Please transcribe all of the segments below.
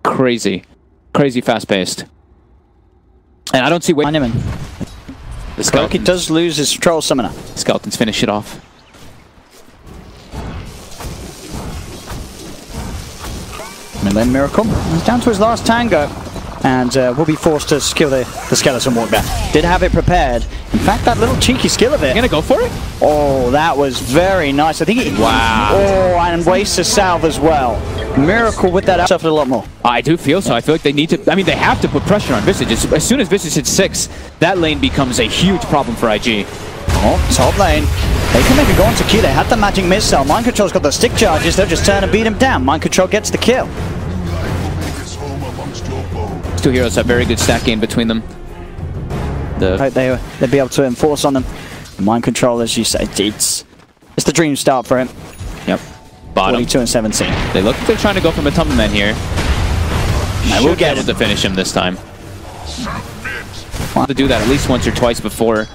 crazy. Crazy fast-paced. And I don't see... Find him in. The Skeleton does lose his troll summoner. Skeletons finish it off. And then Miracle is down to his last tango. And will be forced to skill the skeleton walk back. Did have it prepared. In fact, that little cheeky skill of it. Gonna go for it? Oh, that was very nice. I think he... Wow. Oh, and wastes a salve as well. Miracle with that suffered a lot more. I do feel so. I feel like they need to... I mean, they have to put pressure on Visage. As soon as Visage hits 6, that lane becomes a huge problem for IG. Oh, top lane. They can maybe go on to Q. They had the magic missile. Mind Control's got the stick charges. They'll just turn and beat him down. Mind Control gets the kill. Two heroes have very good stack game between them. They'd be able to enforce on them. Mind Control, as you say, it's the dream start for him. Yep. Bottom. 42 and 17. They look like they're trying to go from a Tumberman here. And we'll get able to finish him this time. Want to do that at least once or twice before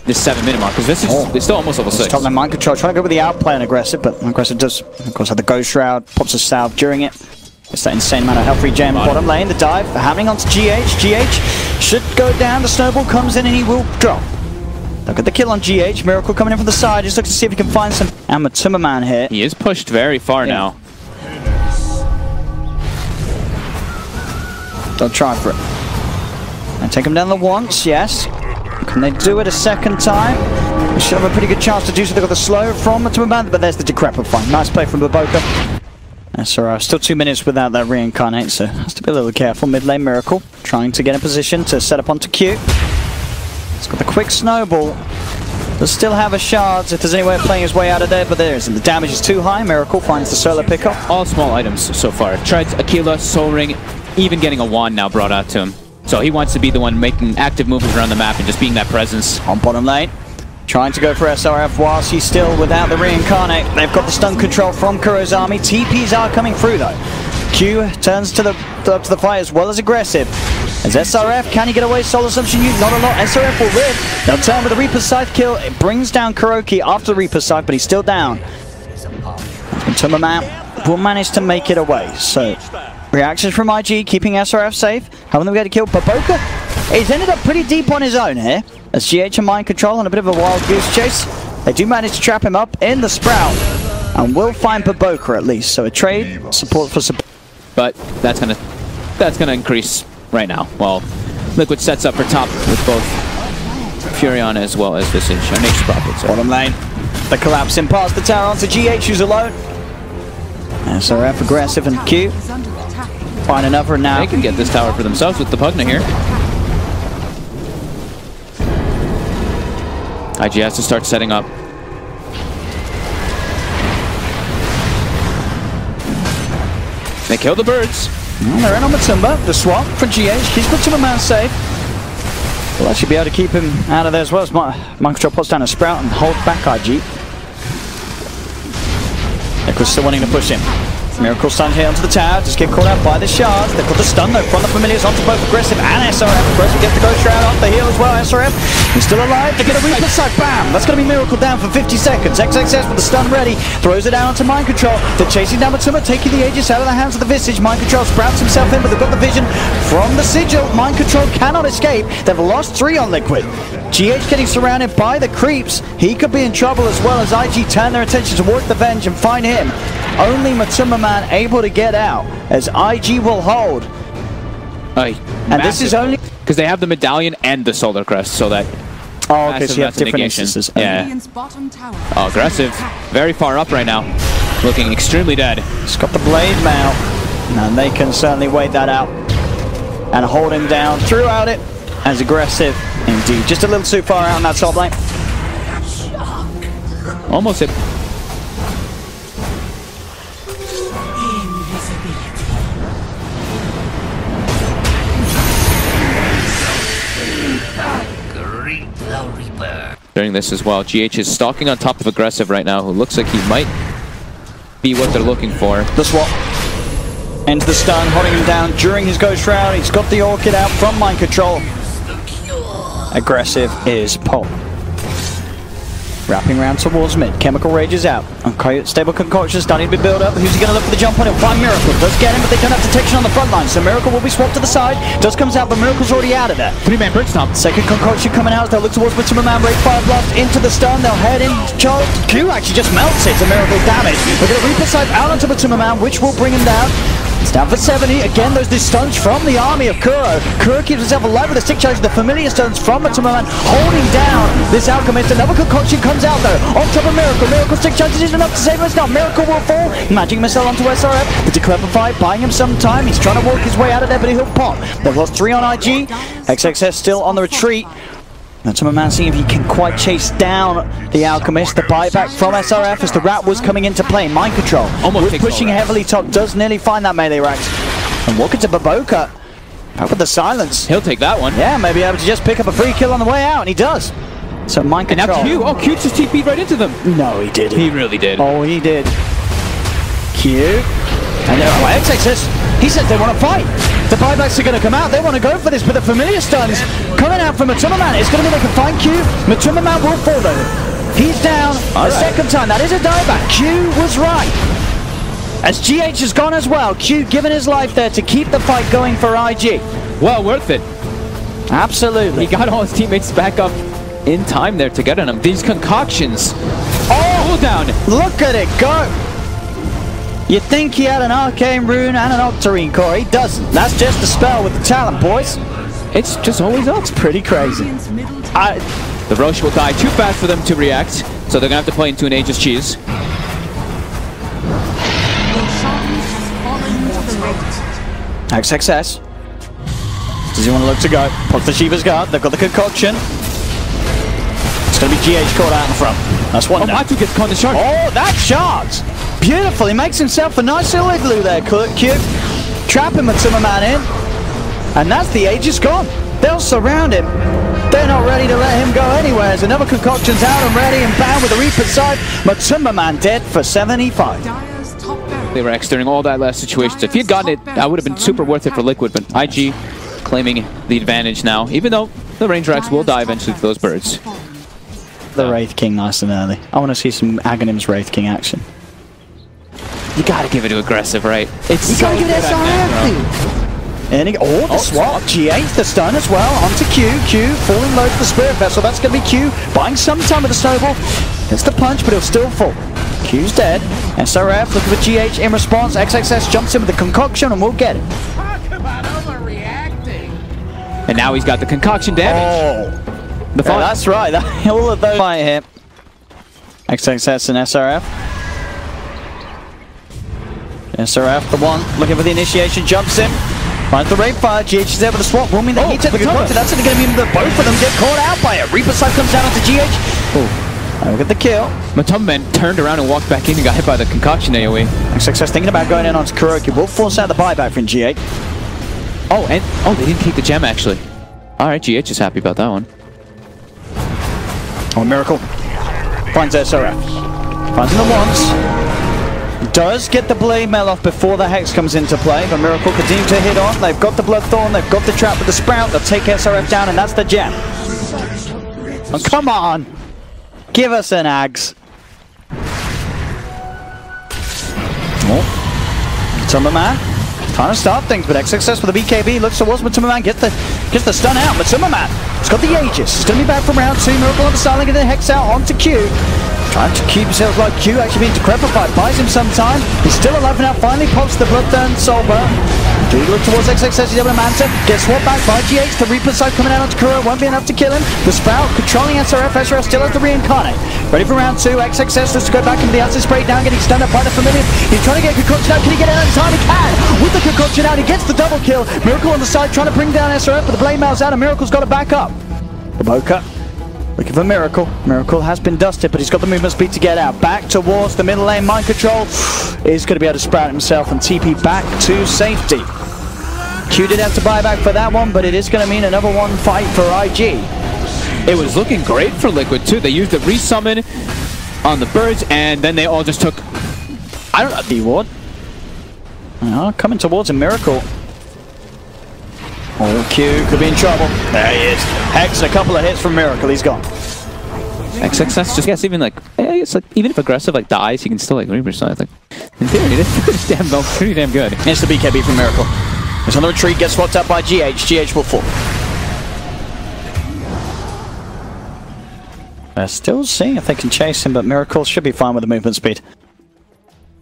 this 7-minute mark, because this is still almost level 6. Top lane Mind Control trying to go with the outplay on Aggressive, but Aggressive does, of course, have the Ghost Shroud, pops a salve during it. It's that insane amount of health regen. Bottom lane, the dive, happening onto GH. GH should go down, the snowball comes in and he will drop. Look at the kill on GH. Miracle coming in from the side, just looks to see if he can find some. And Timberman here. He is pushed very far now. They'll try for it. And take him down the once, yes. Can they do it a second time? They should have a pretty good chance to do so. They've got the slow from Timberman, but there's the decrepit find. Nice play from Baboka. SRF still 2 minutes without that reincarnate, so has to be a little careful. Mid lane Miracle trying to get in position to set up onto Q. He's got the quick snowball. Does still have a shards if there's any way of playing his way out of there, but there isn't. The damage is too high. Miracle finds the solo pickup. All small items so far. Tried Aquila, Soul Ring, even getting a wand now brought out to him. So he wants to be the one making active movements around the map and just being that presence. On bottom lane. Trying to go for SRF whilst he's still without the reincarnate. They've got the stun control from Kuro's army. TPs are coming through though. Q turns to the fight as well as Aggressive. As SRF, can he get away? Soul Assumption used, not a lot. SRF will live. They'll turn with a Reaper Scythe kill. It brings down Kuroki after the Reaper Scythe, but he's still down. Timberman will manage to make it away. So, reactions from IG, keeping SRF safe. Having them get a kill. Baboka, he's ended up pretty deep on his own here. As GH and Mind Control on a bit of a wild goose chase. They do manage to trap him up in the Sprout. And will find Baboka at least. So a trade, support for support. But that's gonna increase right now. Well, Liquid sets up for top with both Furion as well as Visage. Our next profits. Bottom lane. The collapsing past the tower onto GH who's alone. SRF Aggressive and Q. Find another now. They can get this tower for themselves with the Pugna here. IG has to start setting up. They kill the birds. Well, they're in on Matumba. The swap for GH keeps Timberman safe. Well, that should be able to keep him out of there as well as Mind Control puts down a Sprout and holds back IG. Liquid's still wanting to push him. Miracle stun here onto the tower, just get caught out by the shards. They've got the stun though from the familiars onto both Aggressive and SRF. Aggressive gets the Ghost Shroud off the heel as well. SRF is still alive. They get a Reaper Scythe. Bam! That's going to be Miracle down for 50 seconds. XXS with the stun ready. Throws it down onto Mind Control. They're chasing down Matumba, taking the Aegis out of the hands of the Visage. Mind Control sprouts himself in, but they've got the vision from the Sigil. Mind Control cannot escape. They've lost 3 on Liquid. GH getting surrounded by the creeps. He could be in trouble as well as IG turn their attention towards the Venge and find him. Only Matumba able to get out as IG will hold. And this is only because they have the medallion and the solar crest, so that. Oh, okay, so you have different instances. Yeah. Oh, Aggressive, very far up right now, looking extremely dead. He's got the blade mail, and they can certainly wait that out and hold him down throughout it. As Aggressive, indeed, just a little too far out on that top lane. Almost hit. During this as well, GH is stalking on top of Aggressive right now, who looks like he might be what they're looking for. The swap. Ends the stun, holding him down during his Ghost Shroud. He's got the Orchid out from Mind Control. Aggressive is pop. Wrapping around towards mid. Chemical Rage is out. Unstable Concoction starting to be built up. Who's he going to look for the jump on? He'll find Miracle. Does get him, but they don't have detection on the front line. So Miracle will be swapped to the side. Does comes out, but Miracle's already out of there. 3-man bridge stomp. Second Concoction coming out as they'll look towards Matumba Man. Rage Fire Blast into the stun. They'll head in. Q actually just melts it to Miracle damage. We're going to Reaper Scythe out onto Matumba Man, which will bring him down. It's down for 70. Again, those stuns from the army of Kuro. Kuro keeps himself alive with a stick charge. The familiar stuns from Matumba Man holding down this Alchemist. Another Concoction comes out though. On top of Miracle. Miracle stick charges isn't enough to save us now. Miracle will fall. Magic Missile onto SRF. The Decrepify buying him some time. He's trying to work his way out of there, but he'll pop. They've lost 3 on IG. XXS still on the retreat. Matumba Man seeing if he can quite chase down the Alchemist. The buyback from SRF as the Rat was coming into play. Mind control. Almost pushing heavily top. Does nearly find that melee racks. And walking to Baboka. Out with the silence. He'll take that one. Yeah, maybe able to just pick up a free kill on the way out, and he does. So mind control. And now Q. Oh, Q just TP'd right into them. No, he didn't. He really did. Oh, he did. Q. And XXS, he says they want to fight. The buybacks are going to come out. They want to go for this, but the familiar stuns coming out from Matumba Man. It's going to be they can find Q. Matumba Man will fall though. He's down a second time. That is a dieback. Q was right. As GH has gone as well. Q giving his life there to keep the fight going for IG. Well worth it. Absolutely. He got all his teammates back up in time there to get on him. These concoctions. Oh, down. Look at it go. You'd think he had an Arcane Rune and an Octarine core. He doesn't. That's just a spell with the talent, boys. It's just always up. It's pretty crazy. The Roche will die too fast for them to react, so they're going to have to play into an Aegis Cheese. XXS. Does he want to look to go? Pops the Shiva's guard. They've got the Concoction. It's going to be GH caught out in front. That's one. Oh, Matu gets caught in the shard. Oh, that shard! Beautiful. He makes himself a nice little igloo there, Cube. Trapping Matumba Man in. And that's the Aegis gone. They'll surround him. They're not ready to let him go anywhere. As another Concoction's out and ready and bound with the Reaper side. Matumba Man dead for 75. They were during all that last situation. If he had gotten it, that would have been super worth it for Liquid, but IG claiming the advantage now, even though the range racks will die eventually to those birds. The Wraith King nice and early. I want to see some Aghanim's Wraith King action. You gotta give it to aggressive, right? It's you so gotta give it SRF. And the swap. G8, the stun as well. Onto Q. Q falling low to the Spirit Vessel. That's gonna be Q buying some time with the snowball. It's the punch, but he'll still fall. Q's dead. SRF looking for GH in response. XXS jumps in with the Concoction and we'll get him. Talk about overreacting. And now he's got the Concoction damage. Oh. Yeah, that's right. All of those fight here. XXS and SRF. SRF, the one looking for the initiation, jumps in. Finds the Raid Fire. GH is there with the swap. Will mean that he takes the Concoction. That's going to mean that both of them get caught out by it. Reaper Scythe comes down onto GH. Oh. Look at the kill. Matumba Man turned around and walked back in and got hit by the Concoction AoE. XXS thinking about going in onto Kuroki. Will force out the buyback from GH. Oh, they didn't keep the gem actually. Alright, GH is happy about that one. Oh, Miracle. Finds SRF. Finds him at once. Does get the Blade Mail off before the Hex comes into play, but Miracle continues to hit on. They've got the Bloodthorn, they've got the trap with the Sprout. They'll take SRF down, and that's the gem. Oh, come on! Give us an Ags. Oh. Matumba Man trying to start things, but XXS with the BKB looks towards Matumba Man, gets the stun out. Matumba Man, it's got the Aegis. It's going to be back from round 2. Miracle on the side, getting the Hex out onto Q. Trying to keep himself like Q, actually being decrepified. Buys him some time. He's still alive now. Finally pops the Bloodthorn Soulburn. Do look towards XXS. He's able to Manta. Gets swapped back by GH. The Reaper side coming out onto Kuro. Won't be enough to kill him. The Sprout controlling SRF. SRF still has to reincarnate. Ready for round 2. XXS looks to go back into the acid spray down. Getting stunned up by the familiar. He's trying to get Concoction out. Can he get it out in time? He can. With the Concoction out, he gets the double kill. Miracle on the side trying to bring down SRF, but the Blade Mail's out and Miracle's got to back up. The Boca. Looking for Miracle. Miracle has been dusted, but he's got the movement speed to get out. Back towards the middle lane. Mind control is going to be able to sprout himself and TP back to safety. Q did have to buy back for that one, but it is going to mean another one fight for IG. It was looking great for Liquid too. They used the resummon on the birds, and then they all just took... I don't know. D-Ward. Coming towards a Miracle. Oh, Q could be in trouble. There he is. Hex, a couple of hits from Miracle. He's gone. XXS just gets even like, it's like even if aggressive like dies, he can still like Reaper side. Like in theory, this damn well, pretty damn good. It's the BKB from Miracle. He's on the retreat, gets swapped out by GH. GH will fall. They're still seeing if they can chase him, but Miracle should be fine with the movement speed.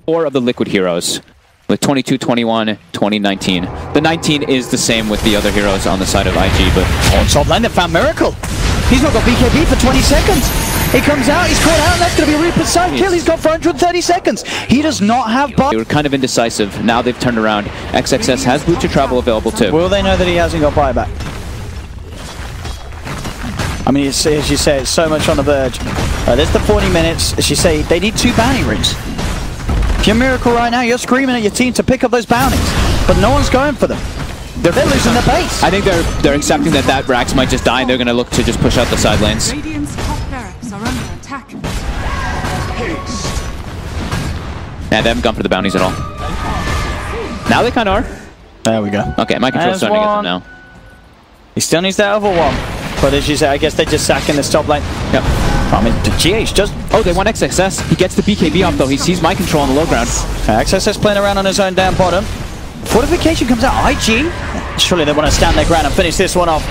4 of the Liquid heroes with 22, 21, 20, 19. The 19 is the same with the other heroes on the side of IG, but on top lane, they found Miracle. He's not got BKB for 20 seconds. He comes out, he's caught out, and that's going to be a Reaper's side kill. He's got 430 seconds. He does not have buff. They were kind of indecisive. Now they've turned around. XXS has Blue to travel available too. Will they know that he hasn't got buyback? I mean, as you say, it's so much on the verge. There's the 40 minutes. As you say, they need 2 bounty rings. If you're Miracle right now, you're screaming at your team to pick up those bounties, but no one's going for them. They're losing their base. I think they're accepting that Rax might just die, and they're going to look to just push out the side lanes. Radiant's top barracks are under attack. Yeah, they haven't gone for the bounties at all. Now they kind of are. There we go. Okay, my control's starting to get them now. He still needs that other one. But as you say, I guess they're just sacking this top lane. Yep. I mean, the GH just... Oh, they want XXS. He gets the BKB off, though. He sees my control on the low ground. XXS playing around on his own down bottom. Fortification comes out. IG. Surely they want to stand their ground and finish this one off.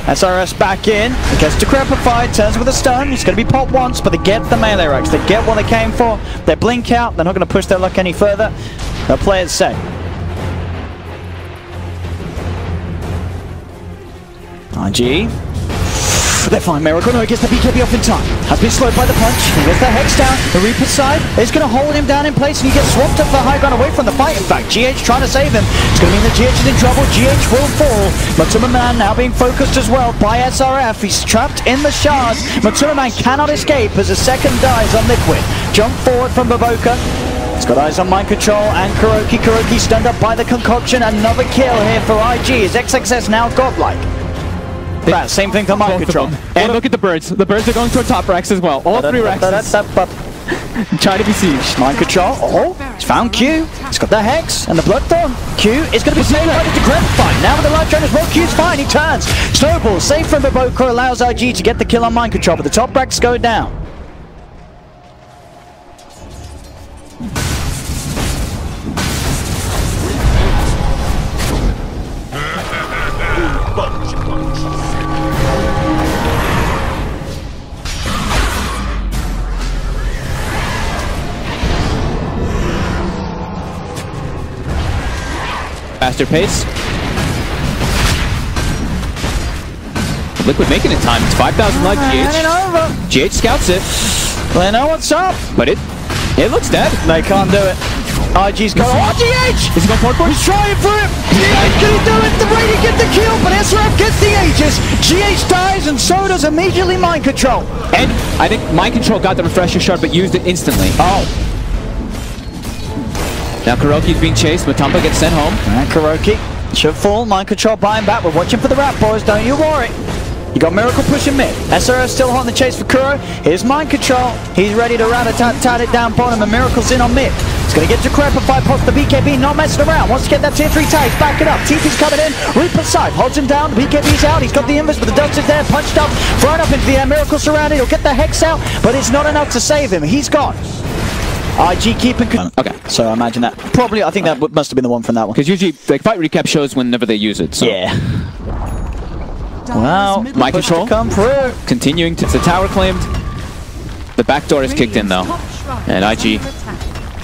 SRS back in. He gets decrepified. Turns with a stun. He's going to be popped once, but they get the melee racks. They get what they came for. They blink out. They're not going to push their luck any further. They'll play it safe. IG. They find Miracle. No, he gets the BKB off in time. Has been slowed by the punch. He gets the Hex down. The Reaper's side is going to hold him down in place, and he gets swapped up the high ground away from the fight. In fact, GH trying to save him. It's going to mean that GH is in trouble. GH will fall. Matsuma Man now being focused as well by SRF. He's trapped in the shards. Matsuma Man cannot escape as a second dies on Liquid. Jump forward from Baboka. He's got eyes on mind control and Kuroki. Kuroki stunned up by the concoction. Another kill here for IG. Is XXS now godlike? Right, same thing for mind control. And look at the birds. The birds are going toward top racks as well. All 3 racks. Trying to besiege. Mind control. Oh, he's found Q. He's got the Hex and the Bloodthorn. Q is going to be saved by the Decrepify. Now with the life drain as well, Q's fine. He turns. Snowball, safe from Baboka, allows IG to get the kill on mind control, but the top racks go down. Faster pace. Liquid making it time. It's 5,000 life. GH scouts it. They know what's up. But it looks dead. They can't do it. IG's going. Oh, GH! Is he going forward? He's trying for it. GH, can he do it? The Brady get the kill, but SRF gets the Aegis. GH dies, and so does immediately mind control. And I think mind control got the refresher shard, but used it instantly. Oh. Now Kuroki's being chased. Matumba gets sent home. And Kuroki should fall. Mind control buying back. We're watching for the Rat Boys. Don't you worry. You got Miracle pushing mid. SRF still hot in the chase for Kuro. Here's mind control. He's ready to rat-a-tat it down bottom, and Miracle's in on mid. He's going to get Decrepified, pops the BKB, not messing around. Wants to get that tier 3 tag, back it up. TP's coming in. Reaper's side holds him down. The BKB's out. He's got the invis, but the dust is there. Punched up, thrown up into the air. Miracle surrounded. He'll get the Hex out, but it's not enough to save him. He's gone. IG keeping. Okay, so I imagine that. Probably, I think that must have been the one from that one. Because usually, like, fight recap shows whenever they use it. So. Yeah. Well, mind control. Come through. Continuing to the tower claimed. The back door is kicked in though. And IG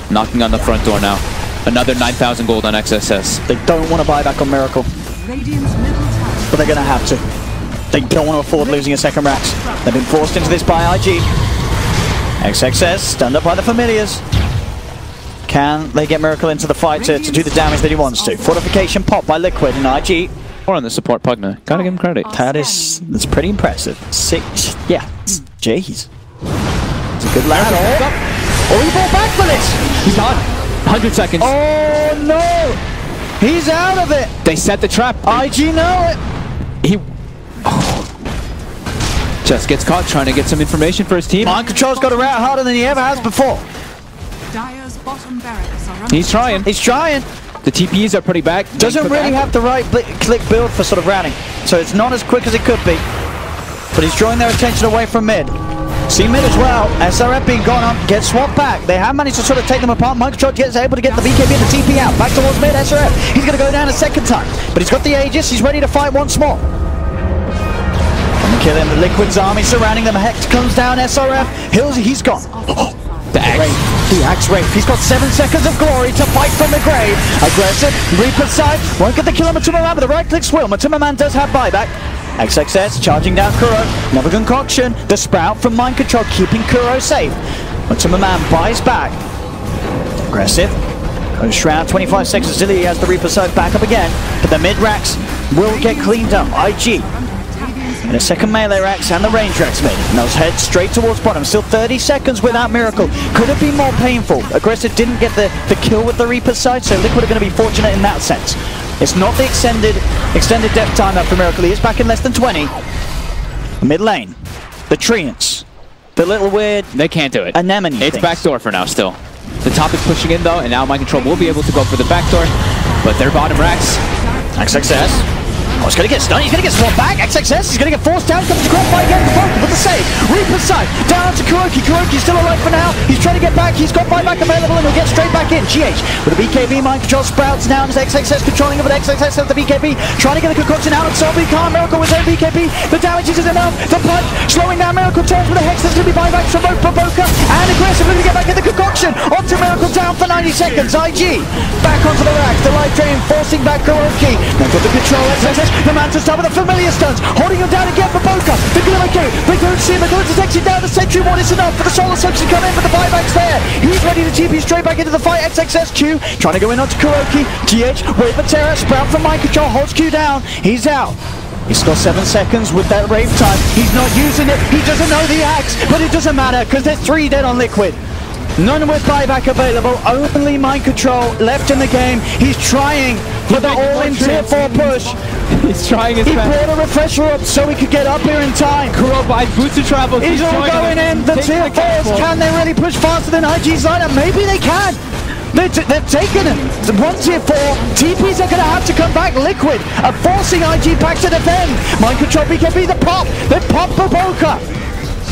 knocking on the front door now. Another 9,000 gold on XSS. They don't want to buy back on Miracle. But they're going to have to. They don't want to afford losing a second Rax. They've been forced into this by IG. XXS stunned up by the Familiars. Can they get Miracle into the fight to do the damage that he wants to? Fortification pop by Liquid and IG. Or on the support Pugna. Gotta give him credit. That's pretty impressive. 6, yeah. Jeez. It's a good lad. Oh, he brought back for this! He's on. 100 seconds. Oh no! He's out of it! They set the trap. IG know it! He... Just gets caught trying to get some information for his team. Mind control's got a rat harder than he ever has before. Dire's bottom barracks are He's trying. He's trying. The TPs are pretty back. Doesn't really have the right click build for sort of routing, so it's not as quick as it could be. But he's drawing their attention away from mid. See mid as well. SRF being gone up, gets swapped back. They have managed to sort of take them apart. Microcontrol gets able to get the BKB and the TP out. Back towards mid, SRF. He's going to go down a second time. But he's got the Aegis. He's ready to fight once more. Kill him. The Liquid's army surrounding them. Hex comes down. SRF. He's gone. The axe. The axe Wraith. He's got 7 seconds of glory to fight from the grave. Aggressive. Reaper's side. Won't get the kill on Matuma Man, but the right clicks will. Matuma Man does have buyback. XXS charging down Kuro. Another concoction. The Sprout from Mind Control keeping Kuro safe. Matuma Man buys back. Aggressive. Goes Shroud. 25 seconds until he has the Reaper side back up again. But the mid racks will get cleaned up. IG. And a second melee racks and the range racks mid. And those head straight towards bottom. Still 30 seconds without Miracle. Could have been more painful. Aggressive didn't get the kill with the Reaper side, so Liquid are going to be fortunate in that sense. It's not the extended death time for Miracle. He is back in less than 20. Mid lane. The Treants. The little weird... They can't do it. Anemone It's things. backdoor for now still. The top is pushing in though, and now Mind Control will be able to go for the backdoor. But their bottom racks. XXS. Oh, he's going to get stunned. He's going to get swapped back. XXS. He's going to get forced down. Comes to cross by again. With the save. Reaper's side. Down to Kuroki. Kuroki's still alive for now. He's trying to get back. He's got buyback available and he'll get straight back in. GH with the BKB. Mind Control sprouts now. As XXS controlling it with XXS at the BKB. Trying to get the concoction out of Zombie Car. Miracle with their BKB. The damage isn't enough. The punch slowing down Miracle. Turns with the Hex. There's going to be buybacks from both Boca and Aggressive. Going to get back in the concoction. Onto Miracle down for 90 seconds. IG back onto the rack. The light drain forcing back Kuroki. Now got the control. XXS. The man to start with the familiar stuns, holding him down again for Boca. The Glimmer King, they don't see him, they're going to take him down. The Sentry One is enough for the Solar Subs to come in, but the buyback's there. He's ready to TP straight back into the fight. XXSQ trying to go in onto Kuroki. GH, wait for Terra, Sprout from Mind Control, holds Q down. He's out. He's got 7 seconds with that rave time. He's not using it, he doesn't know the axe, but it doesn't matter because there's 3 dead on Liquid. None with buyback available, only Mind Control left in the game. He's trying for the all-in tier 4 push. He's trying his best. He brought a refresher up so he could get up here in time. Kuro buys boots to travel. He's all going in. The tier 4s, can they really push faster than IG's lineup? Maybe they can. They've taken it. One tier 4. TPs are going to have to come back. Liquid are forcing IG back to defend. Mind Control BKB, the pop. They pop for Boca.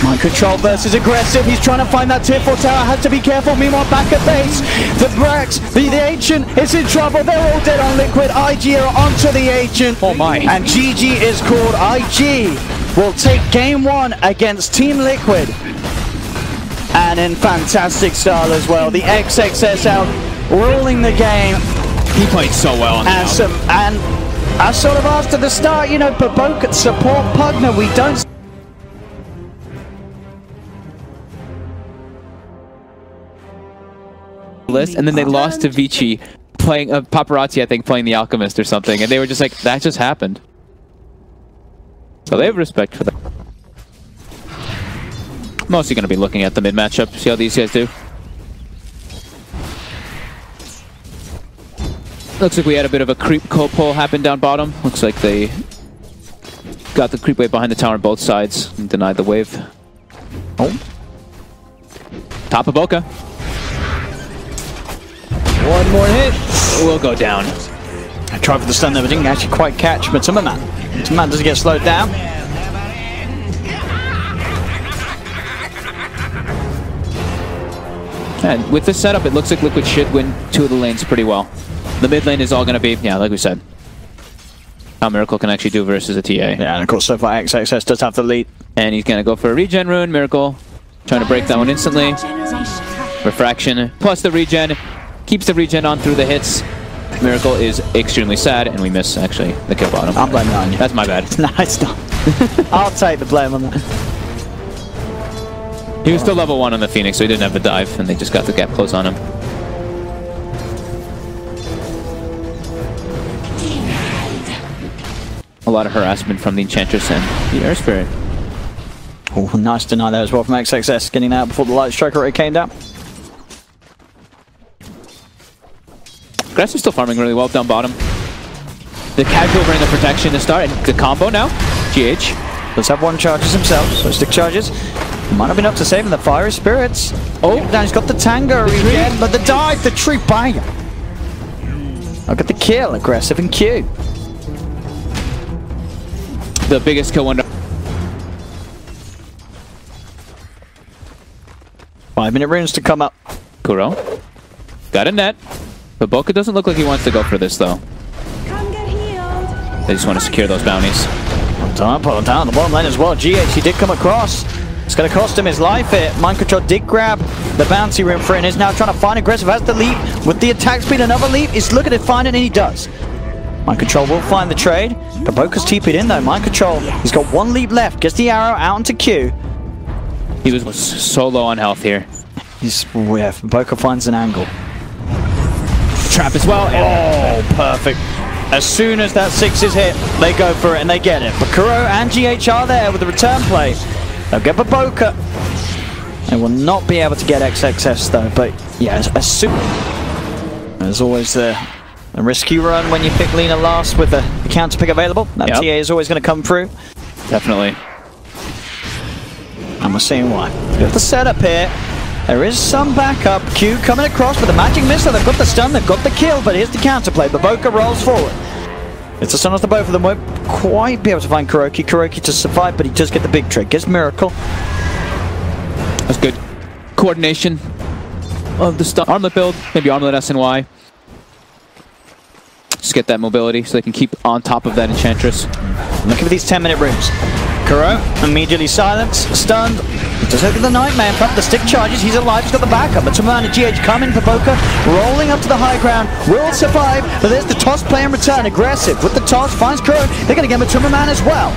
Mind Control versus Aggressive. He's trying to find that tier 4 tower. Has to be careful. Meanwhile, back at base. The Brax, the Ancient is in trouble. They're all dead on Liquid. IG are onto the Ancient. Oh my. And GG is called. IG will take game 1 against Team Liquid. And in fantastic style as well. The XXS out ruling the game. He played so well on and I sort of asked at the start, you know, but Boca support Pugner. We don't. List, and then they lost to Vici playing Paparazzi, I think, playing the Alchemist or something, and they were just like, that just happened. So they have respect for that. Mostly going to be looking at the mid matchup, see how these guys do. Looks like we had a bit of a creep pull happen down bottom. Looks like they got the creep wave behind the tower on both sides and denied the wave. Oh. Top of Boca. One more hit, we'll go down. I tried for the stun there, but didn't actually quite catch Matuma Man. Matuma Man doesn't get slowed down. And with this setup, it looks like Liquid should win 2 of the lanes pretty well. The mid lane is all going to be, yeah, like we said, how Miracle can actually do versus a TA. Yeah, and of course, so far XXS does have the lead. And he's going to go for a regen rune. Miracle trying to break that one instantly. Refraction plus the regen. Keeps the regen on through the hits. Miracle is extremely sad, and we miss, actually, the kill bottom. I'm blaming it on you. That's my bad. No, it's not. I'll take the blame on that. He was still level 1 on the Phoenix, so he didn't have the dive, and they just got the gap close on him. A lot of harassment from the Enchantress and the Air Spirit. Oh, nice deny there as well from XXS, getting out before the light striker rate came down. Grass is still farming really well down bottom. The casual bring the protection to start, and the combo now. GH. Does have 1 charges himself, so stick charges. Might have been up to saving the Fiery Spirits. Oh, now he's got the Tango again, but the dive, the tree banger. Look at the kill, Aggressive and Q. The biggest kill window. 5-minute runes to come up. Kuro. Got a net. But Boca doesn't look like he wants to go for this, though. Come get healed. They just want to secure those bounties. Down the bottom lane as well. GH, he did come across. It's going to cost him his life here. Mind Control did grab the bounty room for it and is now trying to find aggressive. Has the leap with the attack speed. Another leap. He's looking to find it and he does. Mind Control will find the trade. But Boca's TP'd in though. Mind Control, he's got one leap left. Gets the arrow out into Q. He was so low on health here. Boca finds an angle. Trap as well. Oh, perfect. As soon as that 6 is hit, they go for it and they get it. But Kuro and GH are there with the return play. They'll get Boca. They will not be able to get XXS though. But yeah, as soon there's always the risky run when you pick Lina last with the counter pick available. That TA is always going to come through. Definitely. And we're seeing why. Got the setup here. There is some backup. Q coming across with the magic missile. They've got the stun, they've got the kill, but here's the counterplay. Boca rolls forward. It's a stun off the both of them. Won't quite be able to find Kuroki. Kuroki to survive, but he does get the big trick. Gets Miracle. That's good. Coordination of the stun. Armlet build, maybe Armlet SNY. Just get that mobility so they can keep on top of that Enchantress. Looking for these 10-minute rooms. Kuro immediately silenced, stunned. Just look at the Nightmare. In front, the stick charges. He's alive. He's got the backup. But Taman and GH coming for Boca. Rolling up to the high ground. Will survive. But there's the toss play in return. Aggressive with the toss. Finds Kuro. They're going to get Matumaman as well.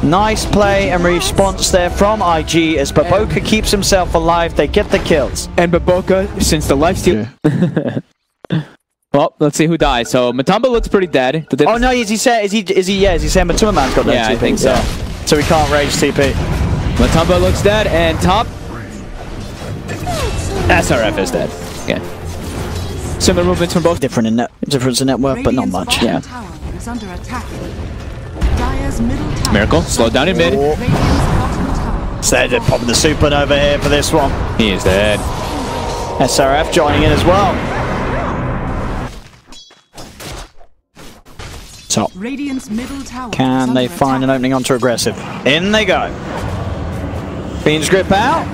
Nice play and response there from IG as Boca keeps himself alive. They get the kills. And Boca, since the lifesteal... Well, let's see who dies. So Matamba looks pretty dead. Oh no, is he saying Matumaman's got no TP? Yeah, I think so. So he can't rage TP. Matamba looks dead, and top SRF is dead. Okay. Similar movements from both. Difference in net worth, but not much. Yeah. Tower is under attack. Dire's middle tower. Miracle, slowed down in mid. Radiant's bottom tower. So they're popping the supernova here for this one. He is dead. SRF joining in as well. So, Radiant's middle tower can they find an opening onto aggressive? In they go. Fiend's grip out.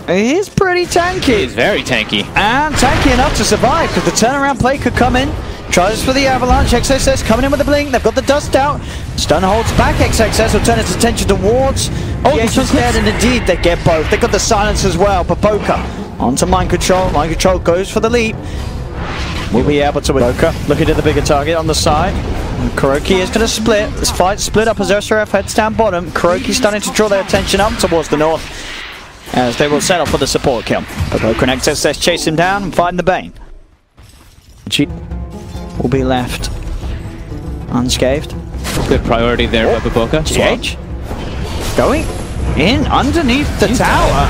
He's pretty tanky. He's very tanky. And tanky enough to survive because the turnaround play could come in. Tries for the avalanche. XXS coming in with the blink. They've got the dust out. Stun holds back. XXS will turn its attention towards. Oh, yes, he's dead, and indeed they get both. They got the silence as well. But Boca onto Mind Control. Mind Control goes for the leap. Will be able to win. Boca looking at the bigger target on the side. Kuroki is going to split. This fight split up as SRF heads down bottom. Kuroki starting to draw their attention up towards the north as they will settle for the support kill. But Boca and XXS chase him down and find the Bane. G will be left unscathed. Good priority there by Boca. GH going in underneath the tower.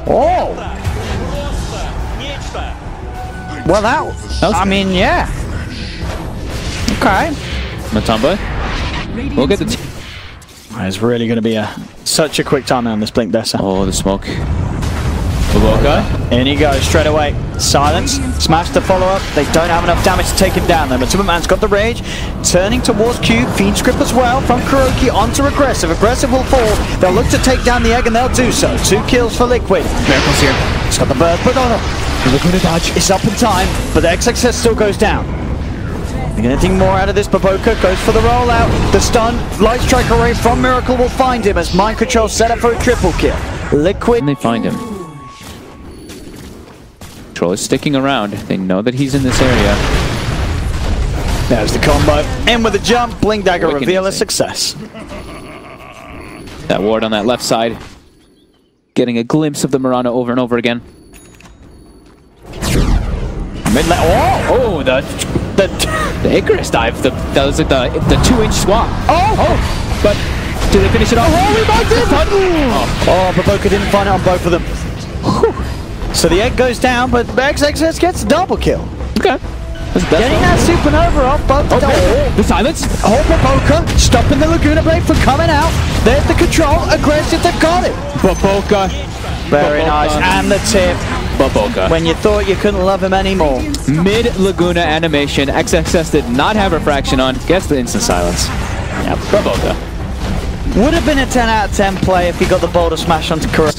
Oh! Well, that I mean, yeah. Okay. Matamba. We'll get the... It's really going to be such a quick time on this Blink Dessa. Oh, the smoke. Boca. In he goes straight away. Silence. Smash the follow-up. They don't have enough damage to take him down though. But Superman's got the rage. Turning towards Q. Fiend's grip as well from Kuroki onto aggressive. Aggressive will fall. They'll look to take down the egg and they'll do so. 2 kills for Liquid. Miracle's here. He's got the burst, but They're going to dodge. It's up in time, but the XXS still goes down. Anything more out of this? Boca goes for the rollout. The stun, light strike array from Miracle will find him as Mind Control set up for a triple kill. Liquid. And they find him. Control is sticking around. They know that he's in this area. There's the combo. In with a jump. Blink Dagger reveal a success. That ward on that left side. Getting a glimpse of the Mirana over and over again. Mid lane. Oh! Oh, the Icarus dive. That was like the 2-inch swap. Oh! But did they finish it off? Oh, we might do! Oh, but Boca didn't find it on both of them. Whew. So the egg goes down, but XXS gets a double kill. Okay. Getting that supernova off both the the silence. Oh, for Boca, stopping the Laguna Blade from coming out. There's the control. Aggressive, they've got it. Boca. Very nice. And the tip. Boca. When you thought you couldn't love him anymore. Mid Laguna animation. XXS did not have refraction on. Gets the instant silence. Yep. Boca. Would have been a 10 out of 10 play if he got the boulder smash onto Kuro.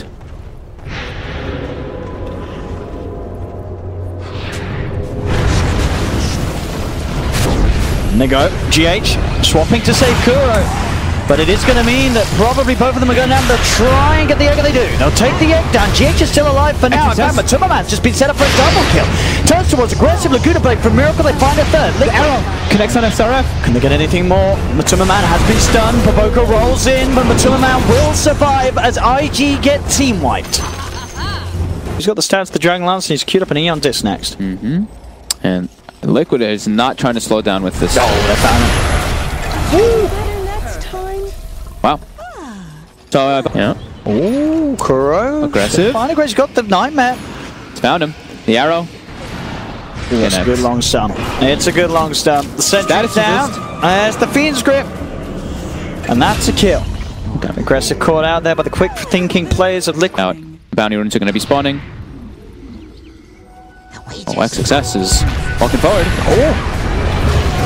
And they go. GH swapping to save Kuro. But it is going to mean that probably both of them are going down to try and get the egg, and they do. They'll take the egg down. GH is still alive for now. In fact, Matsumaman's just been set up for a double kill. Turns towards aggressive Laguna Blade from Miracle. They find a third. The arrow Connects on SRF. Can they get anything more? Matsumaman has been stunned. Baboko rolls in, but Matsumaman will survive as IG get team wiped. He's got the stats, the Dragon Lance, and he's queued up an Eon Disc next. And Liquid is not trying to slow down with this. Oh, they found him. Next time. Wow. So, yeah. Ooh, Kuro. Aggressive. Fine, aggressive. Got the Nightmare. Found him. The arrow. It's a good long stun. It's a good long stun. The sentry's down. There's the Fiend's Grip. And that's a kill. Okay. Aggressive caught out there by the quick thinking players of Liquid. Out. Bounty runes are going to be spawning. Oh, XXS is walking forward.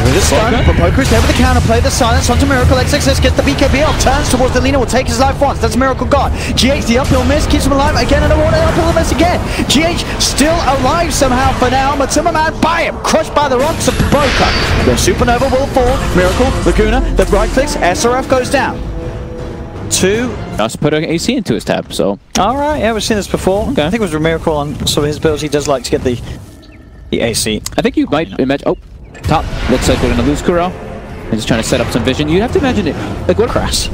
With a stun, Baboko's there with the counterplay, the silence onto Miracle. XXS gets the BKB off, turns towards the Lina, will take his life once. That's Miracle gone. GH, the uphill miss, keeps him alive again, and a uphill miss again. GH still alive somehow for now. Matsumaman by him, crushed by the rocks of Baboko. The Supernova will fall. Miracle, Laguna, the right clicks, SRF goes down. Two. Just put an AC into his tab, so. Alright, yeah, we've seen this before. Okay. I think it was Miracle on some of his builds. He does like to get the AC. I think you might imagine. Oh, top. Looks like we're going to lose Kuro. He's just trying to set up some vision. You have to imagine it. Like, what? Crass.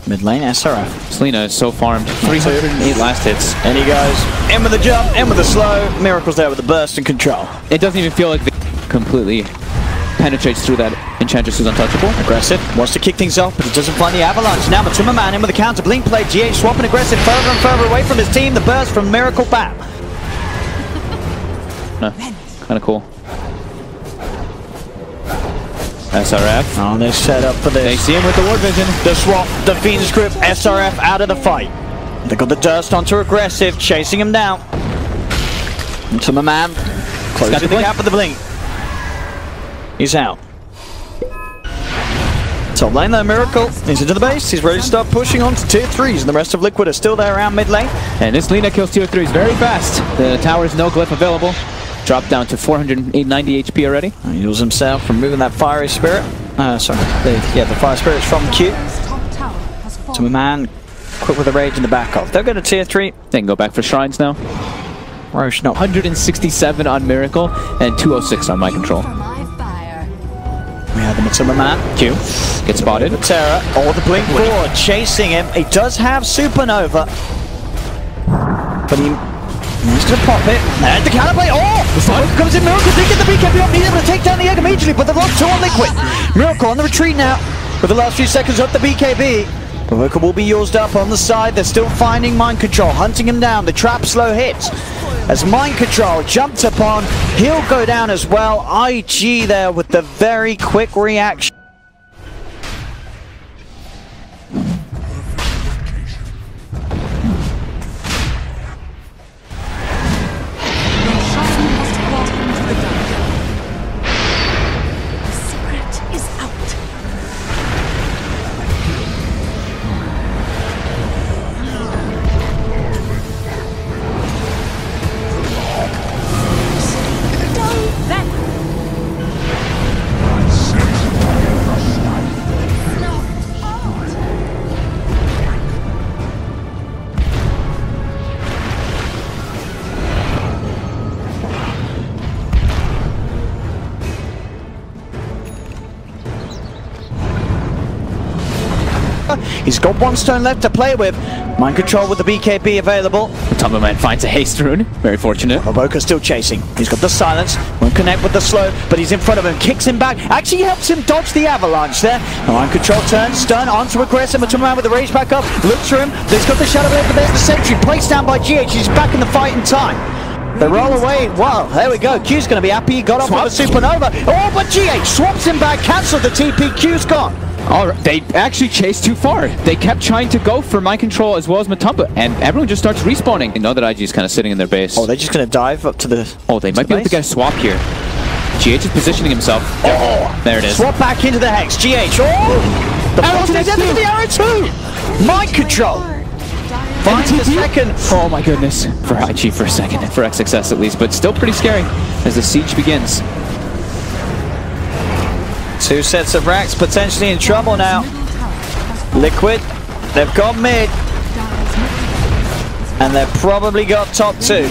Mid lane, SRF. Selena is so farmed. 308 last hits. And he goes in with the jump, in with the slow. Miracle's there with the burst and control. It doesn't even feel like they completely penetrates through that. Enchantress is untouchable. Aggressive, wants to kick things off, but he doesn't find the avalanche. Now Matsumaman in with the counter. Blink play, GH swapping aggressive further and further away from his team. The burst from Miracle Bam. No, kind of cool. SRF. Oh, they're set up for this. They see him with the ward vision. The swap, the Fiend's Grip, SRF out of the fight. They got the Durst onto aggressive, chasing him down. Matsumaman closing the gap with the blink. He's out. Top lane though, Miracle. He's into the base. He's ready to start pushing on to tier 3s, and the rest of Liquid are still there around mid lane. And this Lina kills tier 3s very fast. The tower is no glyph available. Dropped down to 490 HP already. He heals himself, removing that fiery spirit. The fire spirit's from Q. To a man, quick with the rage in the back off. They'll go to tier 3. They can go back for shrines now. Roche, no. 167 on Miracle and 206 on My Control. We have the Matsumaman. Q. Get spotted. The Terror. Oh, the Blink forward, chasing him. He does have Supernova. But he's going to pop it. And the counterplay. Oh! The smoke comes in. Miracle did get the BKB up. He's able to take down the egg immediately, but they've lost 2 on Liquid. Miracle on the retreat now. With the last few seconds of the BKB. Baboko will be used up on the side. They're still finding Mind Control, hunting him down. The trap slow hits. As Mind Control jumped upon, he'll go down as well. IG there with the very quick reaction. He's got 1 stone left to play with. Mind Control with the BKB available. Matsumaman finds a haste rune. Very fortunate. Baboko's still chasing. He's got the silence. Won't connect with the slow, but he's in front of him. Kicks him back. Actually helps him dodge the avalanche there. Mind Control turns. Stun onto aggressive. Matsumaman with the rage back up. Looks for him. He's got the Shadow Blade, but there's the sentry. Placed down by GH. He's back in the fight in time. They roll away. Wow, there we go. Q's going to be happy. He got off with a Supernova. Oh, but GH swaps him back. Cancelled the TP. Q's gone. All right, they actually chased too far. They kept trying to go for Mind Control as well as Matumba, and everyone just starts respawning. They know that IG is kind of sitting in their base. Oh, they're just going to dive up to the... Oh, they might be able to get a swap here. GH is positioning himself. Oh, there it is. Swap back into the Hex. GH. Oh! The arrow to the arrow too! Mind Control! Finds the second. Oh my goodness. For IG for a second. For XXS at least, but still pretty scary as the siege begins. Two sets of racks potentially in trouble now. Liquid, they've got mid. And they've probably got top two.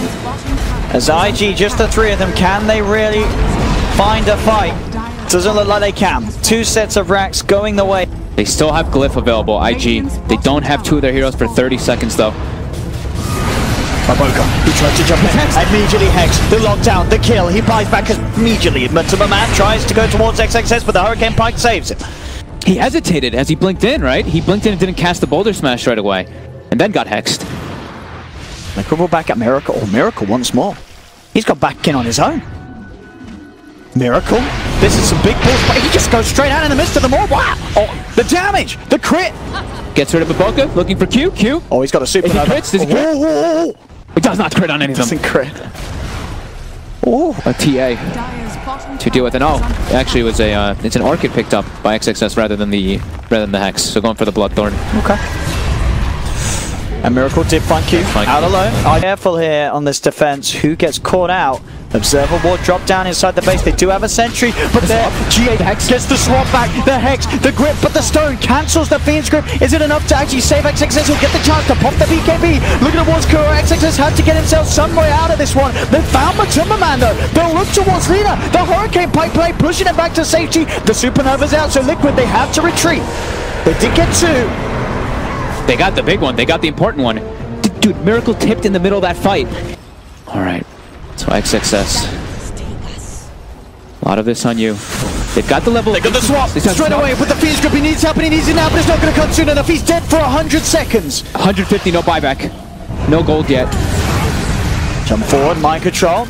As IG, just the three of them, can they really find a fight? Doesn't look like they can. Two sets of racks going the way. They still have Glyph available, IG. They don't have two of their heroes for 30 seconds though. Maboka, he tries to jump in. Immediately Hex, the lockdown, the kill. He buys back immediately. Man tries to go towards XXS, but the Hurricane Pike saves him. He hesitated as he blinked in, right? He blinked in and didn't cast the Boulder Smash right away. And then got hexed. They crumble back at Miracle. Oh, Miracle once more. He's got back in on his own. Miracle. This is some big balls, but he just goes straight out in the midst of them all. Wow! Oh, the damage! The crit! Gets rid of Maboka, looking for Q. Q. Oh, he's got a supernova. If he crits, does he crit? Oh. It does not crit on any of them. Doesn't crit. Oh, a TA to deal with it. Oh, actually, it was a it's an Orchid picked up by XXS rather than the Hex. So going for the Bloodthorn. Okay. And Miracle did find Q out alone. Careful here on this defense. Who gets caught out? Observer Ward drop down inside the base. They do have a sentry, but there G8 Hex gets the swap back. The Hex, the grip, but the stone cancels the Fiend's grip. Is it enough to actually save XXS? He'll get the chance to pop the BKB. Look at the Ward's Kuro. XXS had to get himself some way out of this one. They found Matumba Man though. They'll look towards Lina. The Hurricane Pike play, pushing it back to safety. The Supernova's out, so Liquid, they have to retreat. They did get two. They got the big one. They got the important one. Dude, Miracle tipped in the middle of that fight. All right. So XXS. A lot of this on you. They've got the level. They got the swap straight away with the Fiend's grip. He needs help and he needs it now, but it's not going to come soon enough. He's dead for 100 seconds. 150, no buyback. No gold yet. Jump forward, mind control.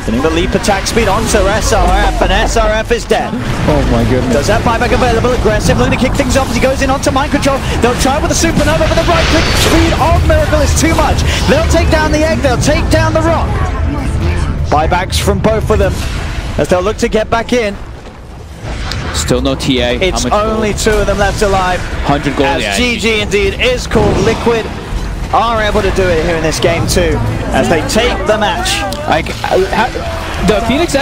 Getting the leap attack speed onto SRF, and SRF is dead. Oh my goodness. Does have buyback available, aggressive, looking to kick things off as he goes in onto mind control. They'll try with the supernova, but the right click speed of Miracle is too much. They'll take down the egg, they'll take down the rock. Buybacks from both of them as they'll look to get back in. Still no TA. It's only two of them left alive. 100 gold. As GG indeed is called. Liquid are able to do it here in this game too, as they take the match. Like the Phoenix